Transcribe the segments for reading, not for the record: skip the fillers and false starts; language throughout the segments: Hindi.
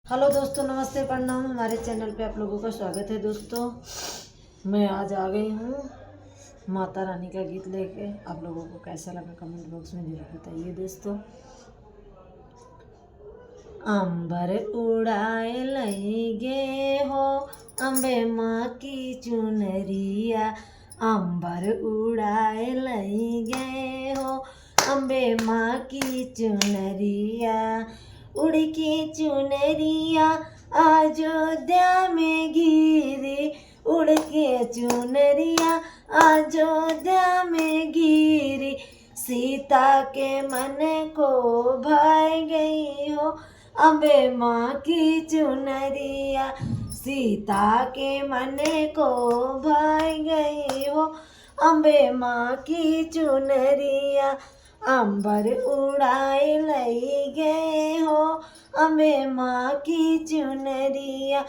हेलो दोस्तों, नमस्ते, प्रणाम। हमारे चैनल पे आप लोगों का स्वागत है। दोस्तों, मैं आज आ गई हूँ माता रानी का गीत लेके। आप लोगों को कैसा लगा कमेंट बॉक्स में जरूर बताइए। दोस्तों, अंबर उड़ाए लगे हो अम्बे माँ की चुनरिया, अंबर उड़ाए लगे हो अम्बे माँ की चुनरिया, उड़ के चुनरिया अयोध्या में गिरी, उड़ के चुनरिया अयोध्या में गिरी, सीता के मन को भाई गई हो अम्बे माँ की चुनरिया, सीता के मन को भाई गई हो अम्बे माँ की चुनरिया, अंबर उड़ाए लई गए हो अम्बे माँ की चुनरिया,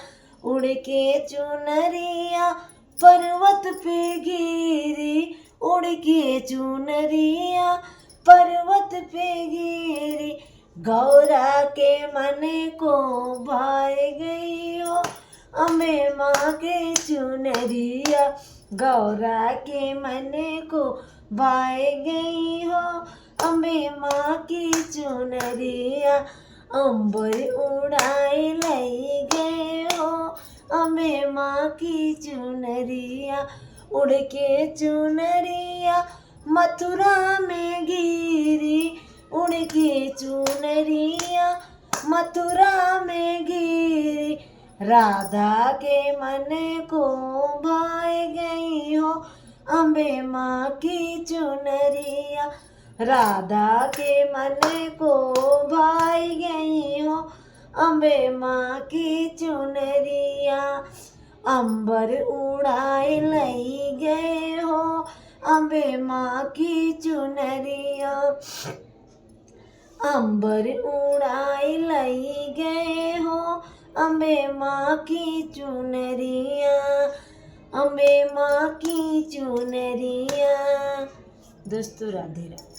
उड़ के चुनरिया पर्वत पे गिरी, उड़ के चुनरिया पर्वत पे गिरी, गौरा के मन को भाई गई हो अम्बे माँ के चुनरिया, गौरा के मन को भाई गई हो अम्बे माँ की चुनरिया, अंबर उड़ाए लई गए हो अम्बे माँ की चुनरिया, उड़ के चुनरिया मथुरा में गिरी, उड़ के चुनरिया मथुरा में गिरी, राधा के मन को भाई गई हो अम्बे माँ की चुनरिया, राधा के मन को भाई गई हो अम्बे माँ की चुनरिया, अंबर उड़ाए लई गए हो अम्बे माँ की चुनरिया, अंबर उड़ाए लई गए हो अम्बे माँ की चुनरिया, अम्बे माँ की चुनरिया। दोस्तों, राधे राधे।